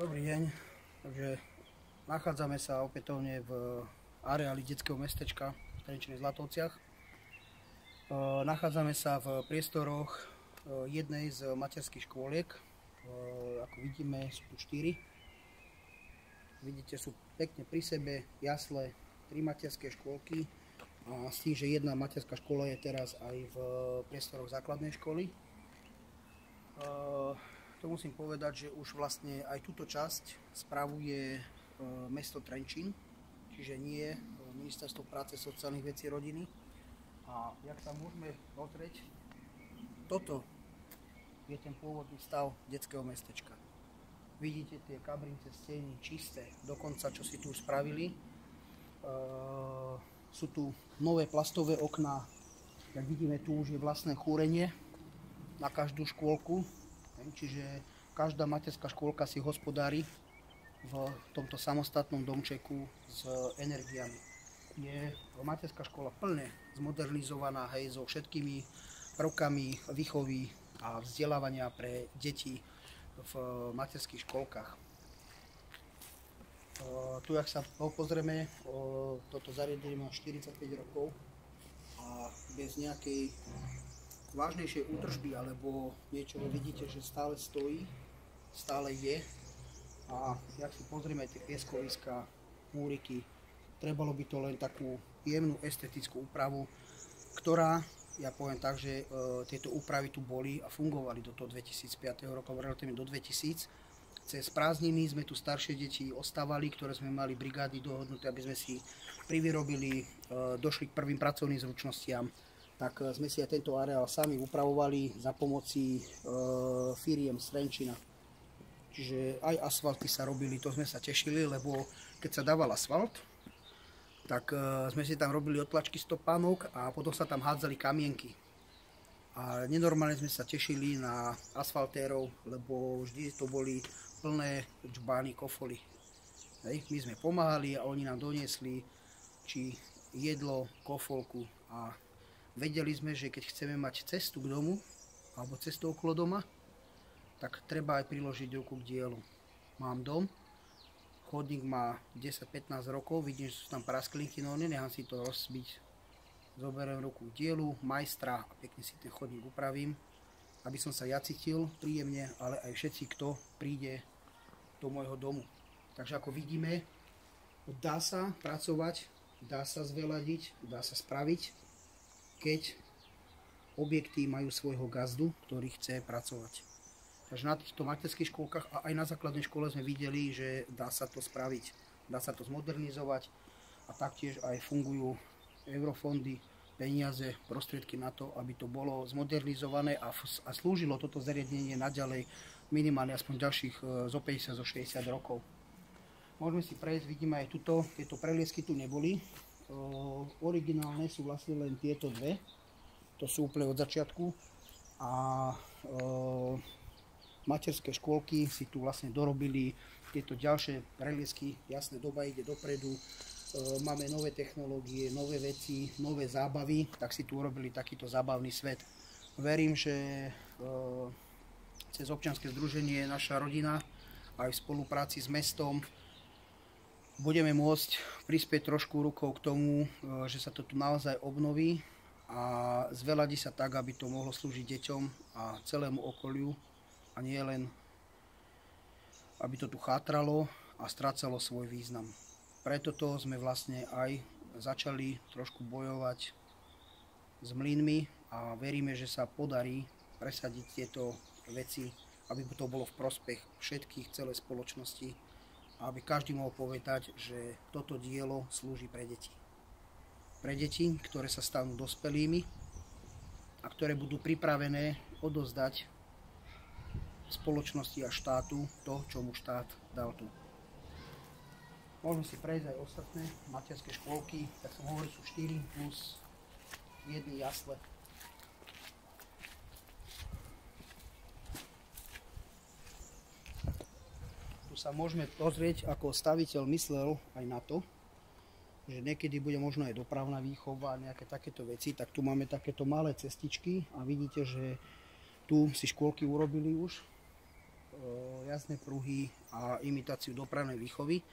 Dobrý deň, takže nachádzame sa opätovne v areáli detského mestečka v Trenčíne Zlatovciach. Nachádzame sa v priestoroch jednej z materských škôliek. Ako vidíme, sú tu 4. Vidíte, sú pekne pri sebe, jasle, 3 materské škôlky. A s tým, že jedna materská škola je teraz aj v priestoroch základnej školy. To musím povedať, že už vlastne aj túto časť spravuje mesto Trenčín, čiže nie Ministerstvo práce, sociálnych vecí, rodiny. A jak sa môžeme pozrieť, toto je ten pôvodný stav detského mestečka. Vidíte tie kabrince, steny čisté, dokonca čo si tu spravili. Sú tu nové plastové okná, jak vidíme, tu už je vlastné kúrenie na každú škôlku. Čiže každá materská škôlka si hospodári v tomto samostatnom domčeku s energiami. Je materská škola plne zmodernizovaná, hej, so všetkými prvkami výchovy a vzdelávania pre deti v materských škôlkach. Tu, ak sa pozrieme, toto zariadenie má 45 rokov a bez nejakej vážnejšej údržby alebo niečo, vidíte, že stále stojí, stále je. A jak si pozrieme tie pieskoviská, múriky, trebalo by to len takú jemnú estetickú úpravu, ktorá, ja poviem tak, že tieto úpravy tu boli a fungovali do toho 2005 roku, relatívne do 2000. Cez prázdniny sme tu staršie deti ostávali, ktoré sme mali brigády dohodnuté, aby sme si privyrobili, došli k prvým pracovným zručnostiam. Tak sme si aj tento areál sami upravovali za pomoci firiem z Trenčína. Čiže aj asfalty sa robili, to sme sa tešili, lebo keď sa dával asfalt, tak sme si tam robili otlačky stopánok a potom sa tam hádzali kamienky. A nenormálne sme sa tešili na asfaltérov, lebo vždy to boli plné džbány, kofoly. Hej. My sme pomáhali a oni nám doniesli či jedlo, kofolku a vedeli sme, že keď chceme mať cestu k domu, alebo cestu okolo doma, tak treba aj priložiť ruku k dielu. Mám dom, chodník má 10-15 rokov, vidím, že sú tam prasklinky, no nenechám si to rozbiť. Zoberiem ruku k dielu, majstra a pekne si ten chodník upravím, aby som sa ja cítil príjemne, ale aj všetci, kto príde do môjho domu. Takže ako vidíme, dá sa pracovať, dá sa zveladiť, dá sa spraviť, keď objekty majú svojho gazdu, ktorý chce pracovať. Takže na týchto materských škôlkach a aj na základnej škole sme videli, že dá sa to spraviť, dá sa to zmodernizovať a taktiež aj fungujú eurofondy, peniaze, prostriedky na to, aby to bolo zmodernizované a slúžilo toto zariadenie naďalej minimálne aspoň ďalších zo 50 zo 60 rokov. Môžeme si prejsť, vidíme aj tuto, tieto preliesky tu neboli. Originálne sú vlastne len tieto dve, to sú úplne od začiatku a materské škôlky si tu vlastne dorobili tieto ďalšie preliesky, jasné, doba ide dopredu, máme nové technológie, nové veci, nové zábavy, tak si tu urobili takýto zábavný svet. Verím, že cez občianske združenie Naša rodina aj v spolupráci s mestom budeme môcť prispieť trošku rukou k tomu, že sa to tu naozaj obnoví a zveladí sa tak, aby to mohlo slúžiť deťom a celému okoliu a nie len, aby to tu chátralo a strácalo svoj význam. Preto to sme vlastne aj začali trošku bojovať s mlynmi a veríme, že sa podarí presadiť tieto veci, aby to bolo v prospech všetkých, celej spoločnosti, aby každý mohol povedať, že toto dielo slúži pre deti. Pre deti, ktoré sa stanú dospelými a ktoré budú pripravené odozdať spoločnosti a štátu to, čo mu štát dal tu. Môžeme si prejsť aj ostatné materské škôlky, tak som hovoril, sú 4 plus 1 jasle. Tu sa môžeme pozrieť, ako staviteľ myslel aj na to, že niekedy bude možno aj dopravná výchova a nejaké takéto veci, tak tu máme takéto malé cestičky a vidíte, že tu si škôlky urobili už jazdné pruhy a imitáciu dopravnej výchovy.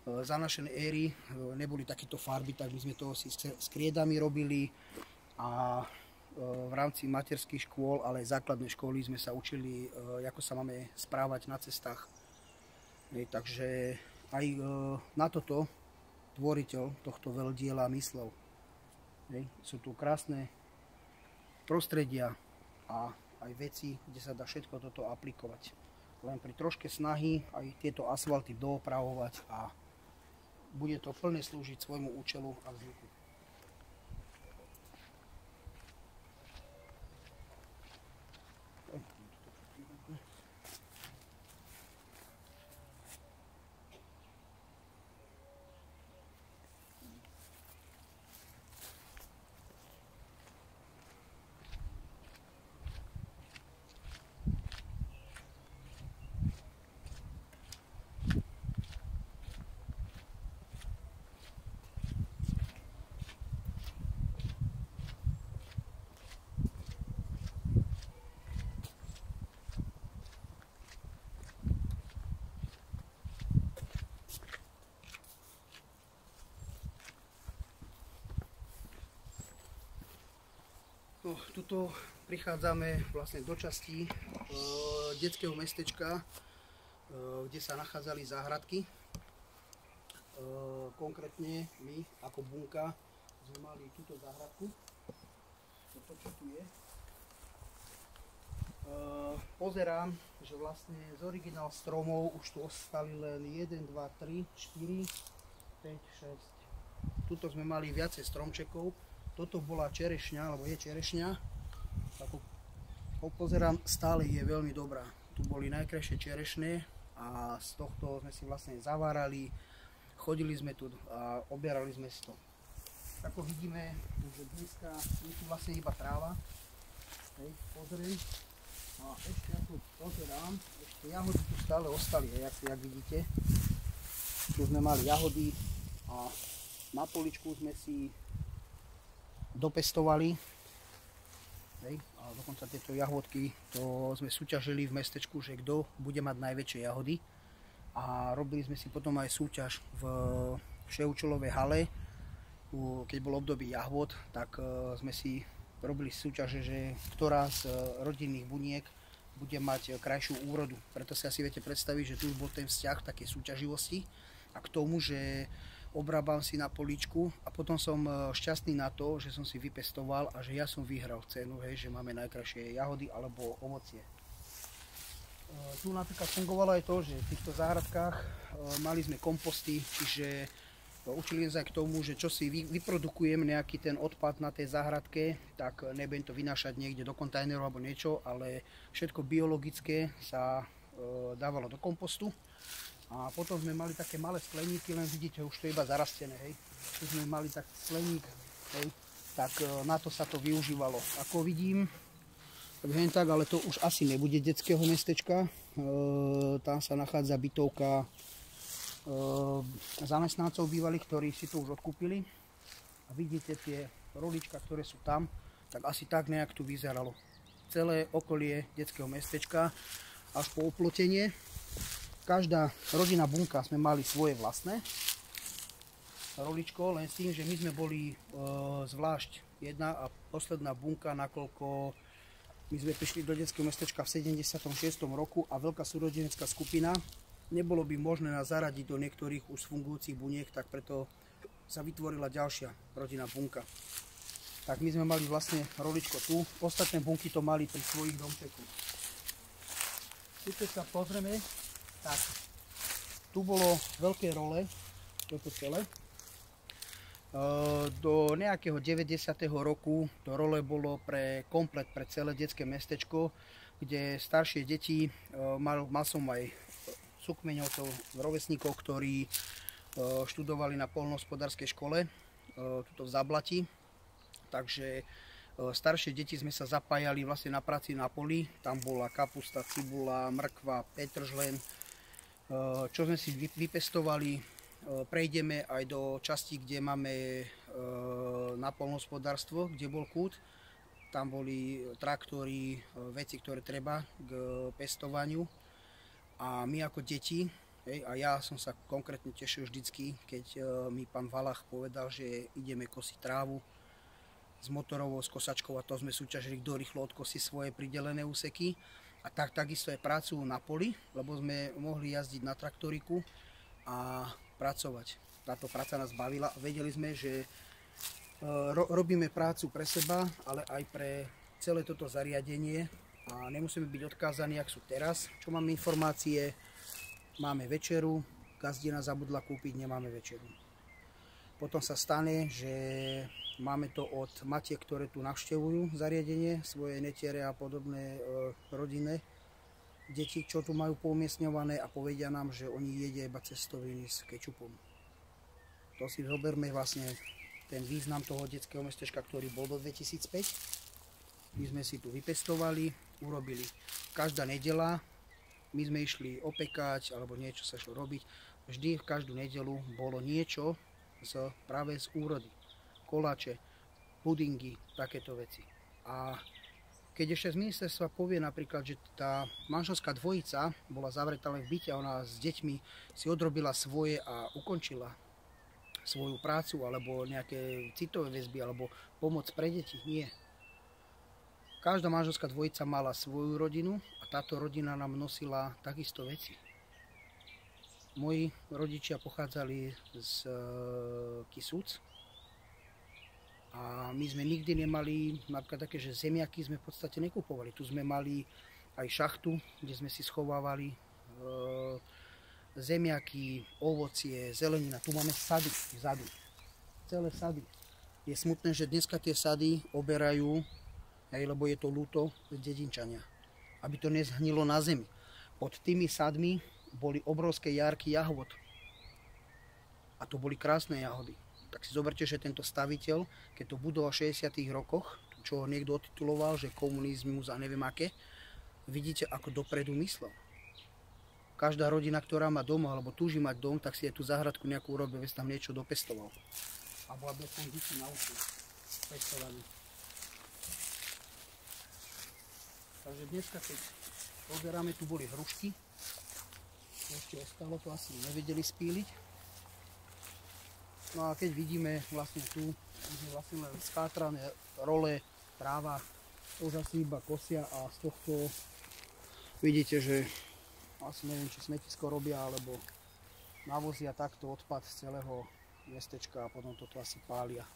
Za našej éry neboli takéto farby, tak my sme to si s kriedami robili a v rámci materských škôl, ale aj základnej školy sme sa učili, ako sa máme správať na cestách. Takže aj na toto tvoriteľ tohto veľdiela myslel. Sú tu krásne prostredia a aj veci, kde sa dá všetko toto aplikovať. Len pri troške snahy aj tieto asfalty doopravovať a bude to plne slúžiť svojmu účelu a vzniku. No, tuto prichádzame vlastne do časti detského mestečka, kde sa nachádzali záhradky. Konkrétne my ako bunka sme mali túto záhradku. Toto čo tu je. Pozerám, že vlastne z originál stromov už tu ostali len 1, 2, 3, 4, 5, 6. Tuto sme mali viacej stromčekov. Toto bola čerešňa, alebo je čerešňa. Ako pozerám, stále je veľmi dobrá. Tu boli najkrajšie čerešne a z tohto sme si vlastne zavárali, chodili sme tu a obierali sme si to. Ako vidíme, že dneska je tu vlastne iba tráva. Pozriem. A ešte ako pozerám, ešte jahody tu stále ostali, jak vidíte. Tu sme mali jahody a na poličku sme si dopestovali. A dokonca tieto jahodky, to sme súťažili v mestečku, že kto bude mať najväčšie jahody. A robili sme si potom aj súťaž v Všeúčelovej hale. Keď bolo obdobie jahôd, tak sme si robili súťaže, že ktorá z rodinných buniek bude mať krajšiu úrodu. Preto si asi viete predstaviť, že tu bol ten vzťah takej súťaživosti a k tomu, že obrábam si na políčku a potom som šťastný na to, že som si vypestoval a že ja som vyhral cenu, že máme najkrajšie jahody alebo ovocie. Tu napríklad fungovalo aj to, že v týchto záhradkách mali sme komposty, čiže učili sme sa k tomu, že čo si vyprodukujem nejaký ten odpad na tej záhradke, tak nebudem to vynášať niekde do kontajnerov alebo niečo, ale všetko biologické sa dávalo do kompostu. A potom sme mali také malé skleníky, len vidíte, už to je iba zarastené, hej. Tu sme mali tak skleník, hej, tak na to sa to využívalo. Ako vidím, tak, ale to už asi nebude detského mestečka. Tam sa nachádza bytovka zamestnancov bývalých, ktorí si to už odkúpili. A vidíte tie rolička, ktoré sú tam, tak asi tak nejak tu vyzeralo. Celé okolie detského mestečka až po oplotenie. Každá rodinná bunka sme mali svoje vlastné roličko, len s tým, že my sme boli zvlášť jedna a posledná bunka, nakoľko my sme prišli do detského mestečka v 76. roku a veľká súrodenecká skupina. Nebolo by možné nás zaradiť do niektorých už fungujúcich buniek, tak preto sa vytvorila ďalšia rodinná bunka. Tak my sme mali vlastne roličko tu, ostatné bunky to mali pri svojich domčekoch. Keď sa pozrieme, tak tu bolo veľké role, toto celé. Do nejakého 90. roku to role bolo komplet pre celé detské mestečko, kde staršie deti, mal som aj súkmeňovcov, rovesníkov, ktorí študovali na poľnohospodárskej škole, tuto v Zablati. Takže staršie deti sme sa zapájali vlastne na práci na poli, tam bola kapusta, cibula, mrkva, petržlen. Čo sme si vypestovali, prejdeme aj do časti, kde máme na poľnohospodárstvo, kde bol kút. Tam boli traktory, veci, ktoré treba k pestovaniu. A my ako deti, a ja som sa konkrétne tešil vždycky, keď mi pán Valach povedal, že ideme kosiť trávu s motorovou, s kosačkou, a to sme súťažili, kto rýchlo odkosí svoje pridelené úseky. A takisto aj prácu na poli, lebo sme mohli jazdiť na traktoriku a pracovať. Táto práca nás bavila a vedeli sme, že robíme prácu pre seba, ale aj pre celé toto zariadenie a nemusíme byť odkázaní, ak sú teraz. Čo máme informácie, máme večeru, gazdina zabudla kúpiť, nemáme večeru. Potom sa stane, že máme to od matiek, ktoré tu navštevujú zariadenie, svoje netiere a podobné rodinné deti, čo tu majú poumiestňované, a povedia nám, že oni jedia iba cestoviny s kečupom. To si zoberme vlastne ten význam toho detského mestečka, ktorý bol do 2005. My sme si tu vypestovali, urobili každá nedeľa, my sme išli opekať alebo niečo sa šlo robiť. Vždy v každú nedeľu bolo niečo práve z úrody. Koláče, pudingy, takéto veci. A keď ešte z ministerstva povie napríklad, že tá manželská dvojica bola zavretá len v byte a ona s deťmi si odrobila svoje a ukončila svoju prácu, alebo nejaké citové väzby, alebo pomoc pre deti, nie. Každá manželská dvojica mala svoju rodinu a táto rodina nám nosila takisto veci. Moji rodičia pochádzali z Kisúc a my sme nikdy nemali napríklad také, že zemiaky sme v podstate nekupovali. Tu sme mali aj šachtu, kde sme si schovávali zemiaky, ovocie, zelenina. Tu máme sady vzadu, celé sady. Je smutné, že dneska tie sady oberajú, lebo je to ľúto dedinčania, aby to nezhnilo na zemi. Pod tými sadmi boli obrovské járky jahod. A to boli krásne jahody. Tak si zoberte, že tento staviteľ, keď to budoval v 60. rokoch, čo ho niekto otituloval, že komunizmus a neviem aké, vidíte, ako dopredu myslel. Každá rodina, ktorá má dom alebo túži mať dom, tak si aj tú záhradku nejakú urobil, veď tam niečo dopestoval. Alebo aby tam deti naučil pestovaní. Takže dneska, keď pozeráme, tu boli hrušky. Ešte ostalo, to asi nevedeli spíliť. No a keď vidíme vlastne tu, vlastne len skátrané role, tráva, to už asi iba kosia a z tohto vidíte, že asi neviem, či smetisko robia, alebo navozia takto odpad z celého mestečka a potom toto asi pália.